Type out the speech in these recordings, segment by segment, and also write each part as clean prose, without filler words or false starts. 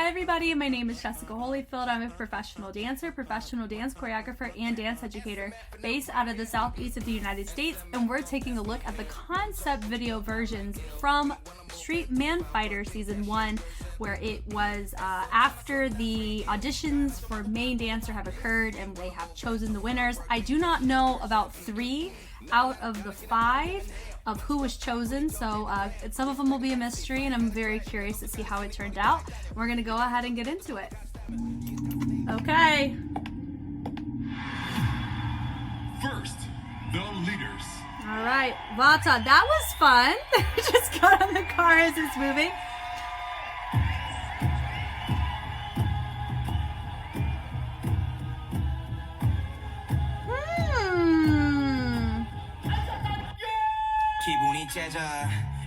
Hi everybody, my name is Jessica Holyfield. I'm a professional dancer, professional dance choreographer, and dance educator based out of the southeast of the United States, and we're taking a look at the concept video versions from Street Man Fighter Season 1, where it was after the auditions for main dancer have occurred and they have chosen the winners. I do not know about 3 out of the 5 of who was chosen, so some of them will be a mystery, and I'm very curious to see how it turned out. We're gonna go ahead and get into it. Okay. First, the leaders. All right, Vata, that was fun. Just got on the car as it's moving. 기분이 째져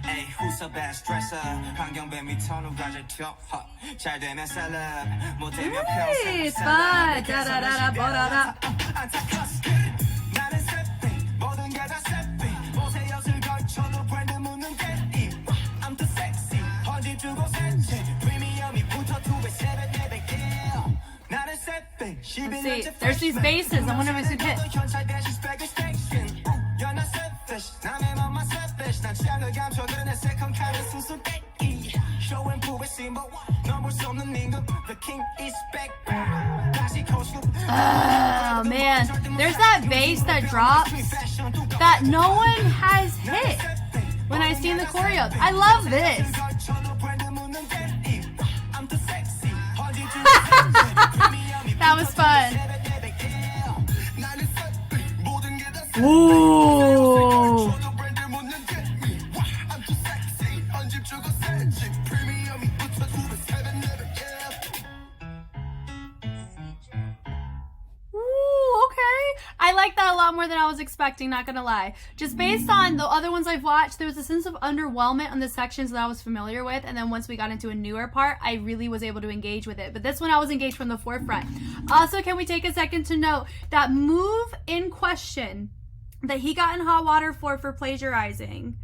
에이 후서배 스트레서 환경뱀이 터는 가져 튀어 잘 되면 셀럽 못 되면 평생 fun. Da-da-da-da, ba-da-da. 나는 세핑 모든 게 다 세핑 옷에 엿을 걸쳐도 브랜드 묻는 게 I'm too sexy 헌집 주고 세치 프리미엄이 붙어 2배 3배 4배 나는 세핑 Let's see, there's these bases. I wonder if it's a hit. Oh man, there's that bass that drops that no one has hit when I seen the choreo. I love this. That was fun. Ooh. I like that a lot more than I was expecting, not gonna lie. Just based on the other ones I've watched, there was a sense of underwhelmment on the sections that I was familiar with, and then once we got into a newer part, I really was able to engage with it. But this one I was engaged from the forefront. Also, can we take a second to note that move in question that he got in hot water for plagiarizing?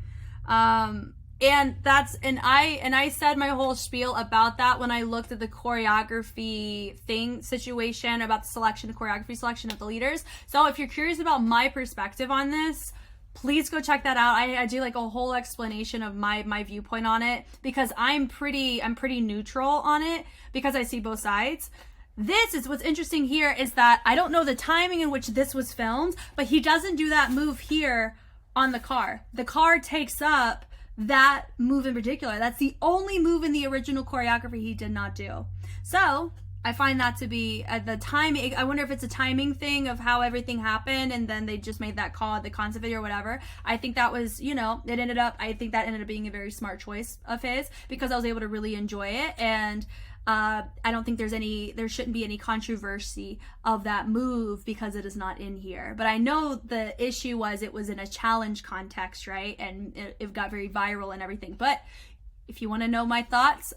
I said my whole spiel about that when I looked at the choreography situation about the choreography selection of the leaders. So if you're curious about my perspective on this, please go check that out. I do like a whole explanation of my viewpoint on it, because I'm pretty neutral on it because I see both sides. This is what's interesting here, is that I don't know the timing in which this was filmed, but he doesn't do that move here on the car. The car takes up that move in particular. That's the only move in the original choreography he did not do. So I find that to be the timing. I wonder if it's a timing thing of how everything happened and then they just made that call at the concept video or whatever. I think that was, I think that ended up being a very smart choice of his, because I was able to really enjoy it, and I don't think there shouldn't be any controversy of that move because it is not in here. But I know the issue was it was in a challenge context, right? And it got very viral and everything. But if you want to know my thoughts,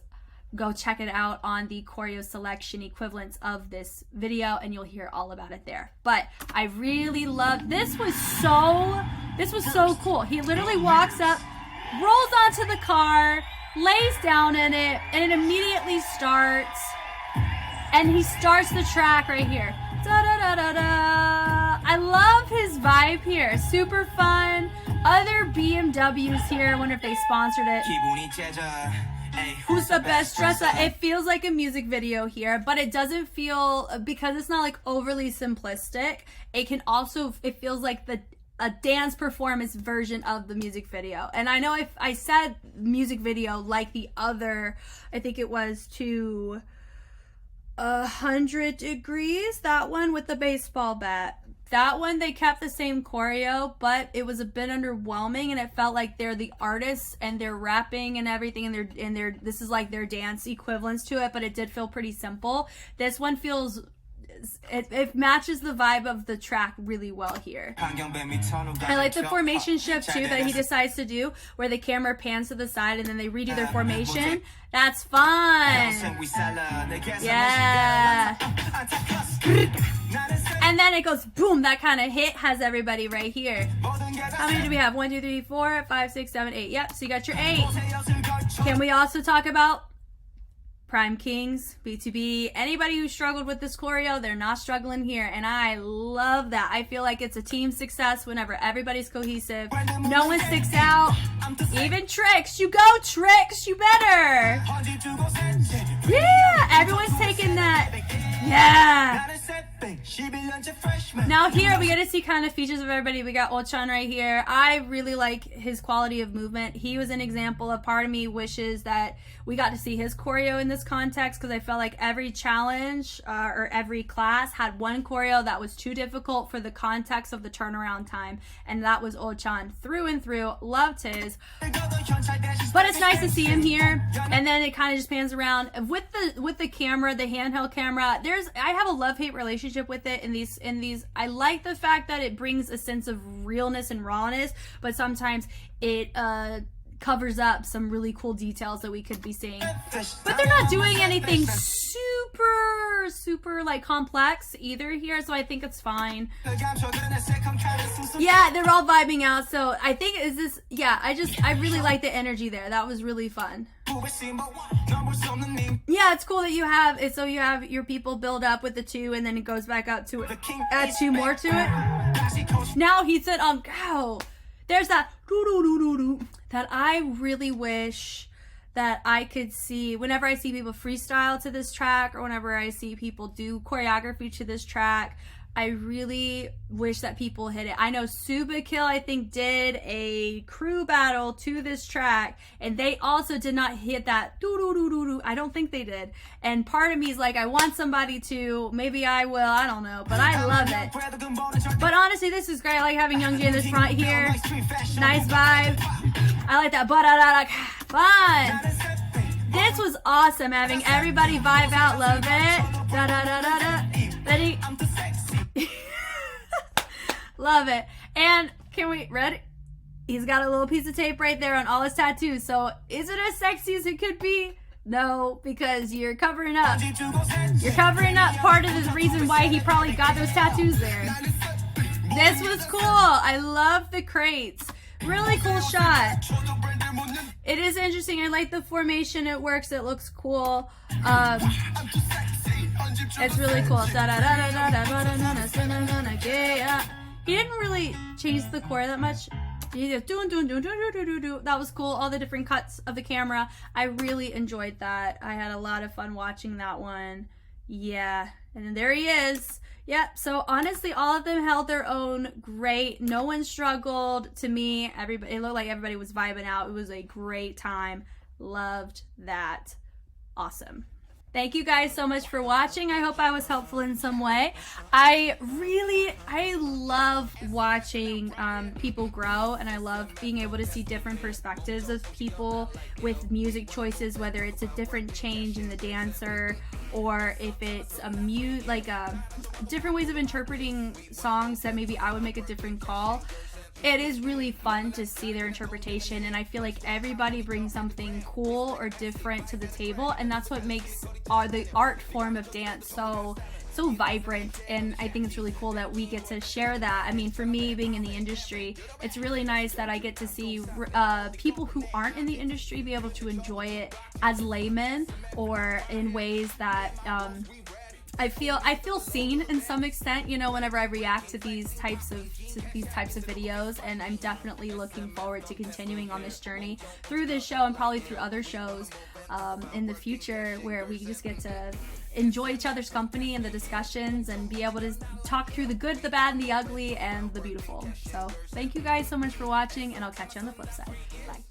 go check it out on the choreo selection equivalents of this video, and you'll hear all about it there. But I really loved this. Was so cool. He literally walks up, rolls onto the car, lays down in it, and it immediately starts, and he starts the track right here. Da da da da da. I love his vibe here. Super fun. Other BMWs here. I wonder if they sponsored it. Who's the best dresser? It feels like a music video here, but it doesn't feel, because it's not like overly simplistic. It feels like a dance performance version of the music video. And I know if I said music video like the other, I think it was to 100 Degrees, that one with the baseball bat. That one, they kept the same choreo, but it was a bit underwhelming, and it felt like they're the artists and they're rapping and everything, and this is like their dance equivalents to it, but it did feel pretty simple. This one feels, it matches the vibe of the track really well here. I like the formation shift too that he decides to do, where the camera pans to the side and then they redo their formation. That's fun. Yeah. And then it goes boom. That kind of hit has everybody right here. How many do we have? 1, 2, 3, 4, 5, 6, 7, 8. Yep. So you got your 8. Can we also talk about Prime Kings, B2B, anybody who struggled with this choreo, they're not struggling here. And I love that. I feel like it's a team success whenever everybody's cohesive. No one sticks out. Even Tricks. You go, Tricks. You better. Yeah. Everyone's taking that. Yeah. Now here we get to see kind of features of everybody. We got Ochan right here. I really like his quality of movement. He was an example. A part of me wishes that we got to see his choreo in this context, because I felt like every challenge or every class had one choreo that was too difficult for the context of the turnaround time, and that was Ochan through and through. Loved his. But it's nice to see him here, and then it kind of just pans around with the camera, the handheld camera. I have a love-hate relationship with it in these. I like the fact that it brings a sense of realness and rawness, but sometimes it covers up some really cool details that we could be seeing. But they're not doing anything super like complex either here, so I think it's fine. Yeah, they're all vibing out, so I think I really like the energy there. That was really fun. Yeah, it's cool that you have it, so you have your people build up with the 2 and then it goes back up to it. Add 2 more to it. Now he said go. There's that that I really wish that I could see whenever I see people freestyle to this track, or whenever I see people do choreography to this track. I really wish that people hit it. I know Suba Kill, I think, did a crew battle to this track, and they also did not hit that doo-doo-doo-doo-doo. I don't think they did. And part of me is like, I want somebody to. Maybe I will. I don't know. But I love it. But honestly, this is great. I like having Youngjae in this front here. Nice vibe. I like that. Fun. This was awesome. Having everybody vibe out. Love it. Da-da-da-da-da. Ready? Love it. And can we ready? He's got a little piece of tape right there on all his tattoos. So is it as sexy as it could be? No, because you're covering up. You're covering up part of the reason why he probably got those tattoos there. This was cool. I love the crates. Really cool shot. It is interesting. I like the formation. It works. It looks cool. It's really cool. He didn't really change the core that much. That was cool. All the different cuts of the camera. I really enjoyed that. I had a lot of fun watching that one. Yeah. And then there he is. Yep. So honestly, all of them held their own great. No one struggled. To me, it looked like everybody was vibing out. It was a great time. Loved that. Awesome. Thank you guys so much for watching. I hope I was helpful in some way. I love watching people grow, and I love being able to see different perspectives of people with music choices, whether it's a different change in the dancer, or if it's different ways of interpreting songs that maybe I would make a different call. It is really fun to see their interpretation, and I feel like everybody brings something cool or different to the table, and that's what makes the art form of dance so vibrant. And I think it's really cool that we get to share that. I mean, for me, being in the industry, it's really nice that I get to see people who aren't in the industry be able to enjoy it as laymen, or in ways that I feel seen in some extent, whenever I react to these types of videos, and I'm definitely looking forward to continuing on this journey through this show and probably through other shows in the future, where we just get to enjoy each other's company and the discussions, and be able to talk through the good, the bad, and the ugly, and the beautiful. So thank you guys so much for watching, and I'll catch you on the flip side. Bye.